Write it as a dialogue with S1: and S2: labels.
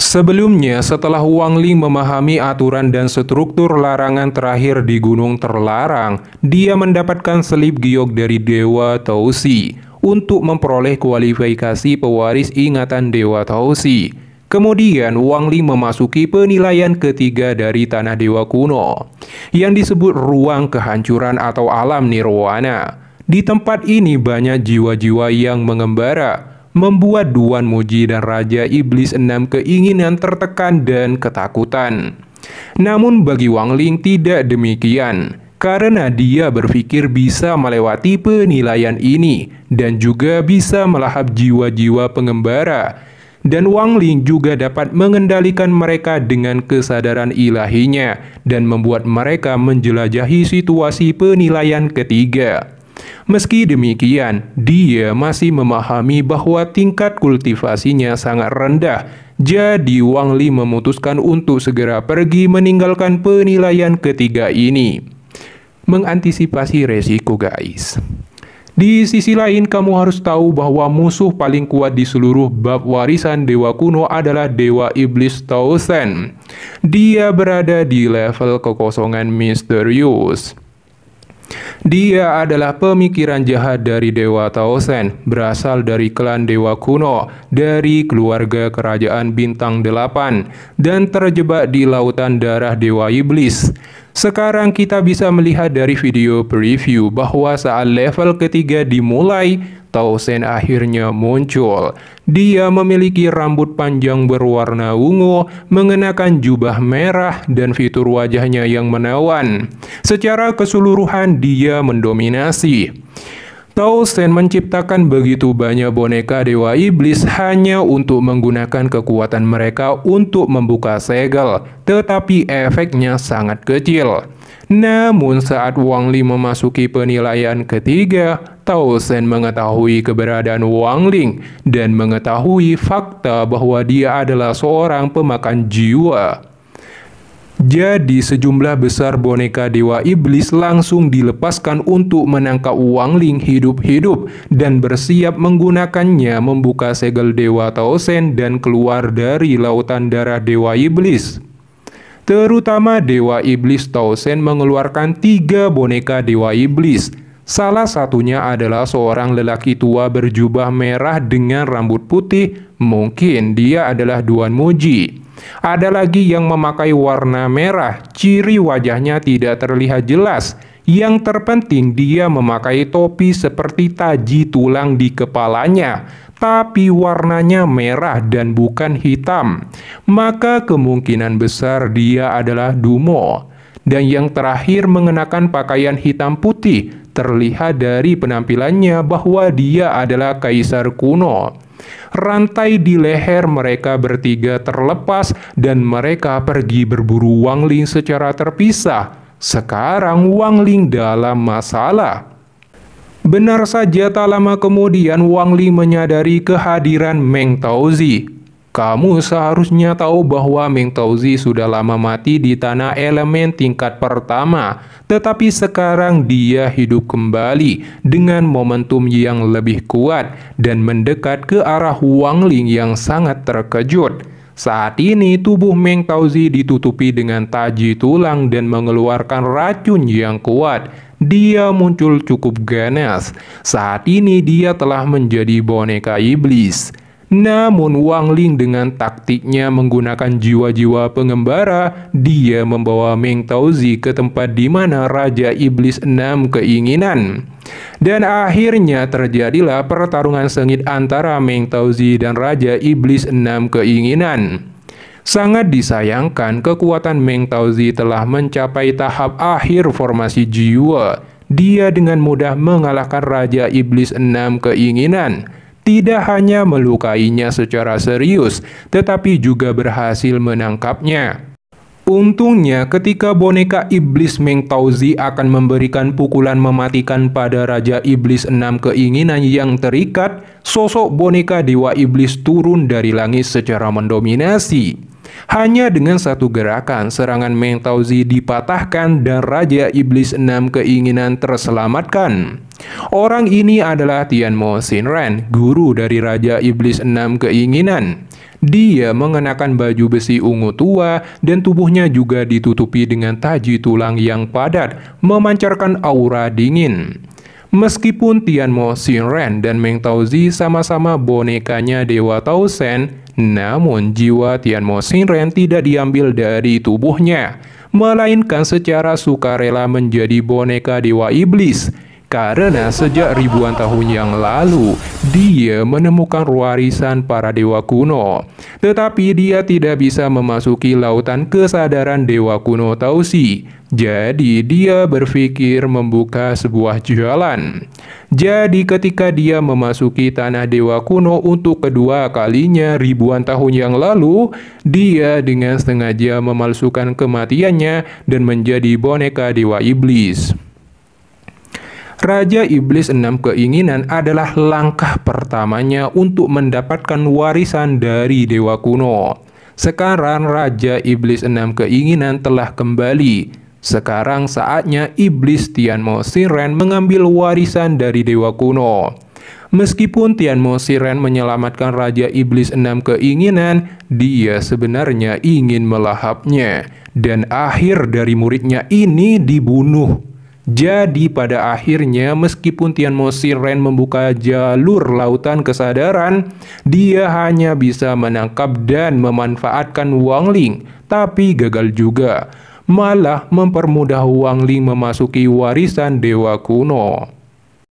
S1: Sebelumnya, setelah Wang Ling memahami aturan dan struktur larangan terakhir di Gunung Terlarang, dia mendapatkan selip giok dari Dewa Tausi untuk memperoleh kualifikasi pewaris ingatan Dewa Tausi. Kemudian, Wang Ling memasuki penilaian ketiga dari Tanah Dewa Kuno, yang disebut Ruang Kehancuran atau Alam Nirwana. Di tempat ini banyak jiwa-jiwa yang mengembara, membuat Duan Muji dan Raja Iblis 6 keinginan tertekan dan ketakutan. Namun bagi Wang Ling tidak demikian, karena dia berpikir bisa melewati penilaian ini dan juga bisa melahap jiwa-jiwa pengembara. Dan Wang Ling juga dapat mengendalikan mereka dengan kesadaran ilahinya dan membuat mereka menjelajahi situasi penilaian ketiga. Meski demikian, dia masih memahami bahwa tingkat kultivasinya sangat rendah. Jadi Wang Ling memutuskan untuk segera pergi meninggalkan penilaian ketiga ini. Mengantisipasi resiko, guys. Di sisi lain, kamu harus tahu bahwa musuh paling kuat di seluruh bab warisan Dewa Kuno adalah Dewa Iblis Tausen. Dia berada di level kekosongan misterius. Dia adalah pemikiran jahat dari Dewa Tausen, berasal dari klan Dewa Kuno, dari keluarga kerajaan Bintang 8, dan terjebak di lautan darah Dewa Iblis. Sekarang kita bisa melihat dari video preview bahwa saat level ketiga dimulai, Tausen akhirnya muncul. Dia memiliki rambut panjang berwarna ungu, mengenakan jubah merah, dan fitur wajahnya yang menawan. Secara keseluruhan dia mendominasi. Tausen menciptakan begitu banyak boneka Dewa Iblis hanya untuk menggunakan kekuatan mereka untuk membuka segel, tetapi efeknya sangat kecil. Namun saat Wang Ling memasuki penilaian ketiga, Tausen mengetahui keberadaan Wang Ling dan mengetahui fakta bahwa dia adalah seorang pemakan jiwa. Jadi sejumlah besar boneka Dewa Iblis langsung dilepaskan untuk menangkap Wang Ling hidup-hidup dan bersiap menggunakannya membuka segel Dewa Tausen dan keluar dari lautan darah Dewa Iblis. Terutama Dewa Iblis Tausen mengeluarkan 3 boneka Dewa Iblis. Salah satunya adalah seorang lelaki tua berjubah merah dengan rambut putih, mungkin dia adalah Duan Muji. Ada lagi yang memakai warna merah, ciri wajahnya tidak terlihat jelas. Yang terpenting dia memakai topi seperti taji tulang di kepalanya, tapi warnanya merah dan bukan hitam. Maka kemungkinan besar dia adalah Dumo. Dan yang terakhir mengenakan pakaian hitam putih, terlihat dari penampilannya bahwa dia adalah Kaisar Kuno. Rantai di leher mereka bertiga terlepas dan mereka pergi berburu Wang Ling secara terpisah. Sekarang Wang Ling dalam masalah. Benar saja tak lama kemudian Wang Ling menyadari kehadiran Meng Taozi. Kamu seharusnya tahu bahwa Meng Taozi sudah lama mati di tanah elemen tingkat pertama, tetapi sekarang dia hidup kembali dengan momentum yang lebih kuat dan mendekat ke arah Wang Ling yang sangat terkejut. Saat ini tubuh Meng Taozi ditutupi dengan taji tulang dan mengeluarkan racun yang kuat. Dia muncul cukup ganas. Saat ini dia telah menjadi boneka iblis. Namun Wang Ling dengan taktiknya menggunakan jiwa-jiwa pengembara, dia membawa Meng Taozi ke tempat di mana Raja Iblis 6 keinginan. Dan akhirnya terjadilah pertarungan sengit antara Meng Taozi dan Raja Iblis 6 keinginan. Sangat disayangkan kekuatan Meng Taozi telah mencapai tahap akhir formasi jiwa. Dia dengan mudah mengalahkan Raja Iblis 6 keinginan. Tidak hanya melukainya secara serius, tetapi juga berhasil menangkapnya. Untungnya ketika boneka iblis Meng Taozi akan memberikan pukulan mematikan pada Raja Iblis 6 keinginan yang terikat, sosok boneka Dewa Iblis turun dari langit secara mendominasi. Hanya dengan satu gerakan, serangan Meng Taozi dipatahkan dan Raja Iblis 6 keinginan terselamatkan. Orang ini adalah Tianmo Xinren, guru dari Raja Iblis 6 keinginan. Dia mengenakan baju besi ungu tua dan tubuhnya juga ditutupi dengan taji tulang yang padat, memancarkan aura dingin. Meskipun Tianmo Xinren dan Meng Taozi sama-sama bonekanya Dewa Tao Shen, namun jiwa Tianmo Xinren tidak diambil dari tubuhnya, melainkan secara sukarela menjadi boneka Dewa Iblis. Karena sejak ribuan tahun yang lalu, dia menemukan warisan para dewa kuno. Tetapi dia tidak bisa memasuki lautan kesadaran dewa kuno Tausi. Jadi dia berpikir membuka sebuah jalan. Jadi ketika dia memasuki tanah dewa kuno untuk kedua kalinya ribuan tahun yang lalu, dia dengan sengaja memalsukan kematiannya dan menjadi boneka dewa iblis. Raja Iblis 6 Keinginan adalah langkah pertamanya untuk mendapatkan warisan dari dewa kuno. Sekarang Raja Iblis 6 Keinginan telah kembali. Sekarang saatnya Iblis Tianmo Xinren mengambil warisan dari dewa kuno. Meskipun Tianmo Xinren menyelamatkan Raja Iblis 6 Keinginan, dia sebenarnya ingin melahapnya. Dan akhir dari muridnya ini dibunuh. Jadi pada akhirnya meskipun Tianmo Xinren membuka jalur lautan kesadaran, dia hanya bisa menangkap dan memanfaatkan Wang Ling, tapi gagal juga. Malah mempermudah Wang Ling memasuki warisan dewa kuno.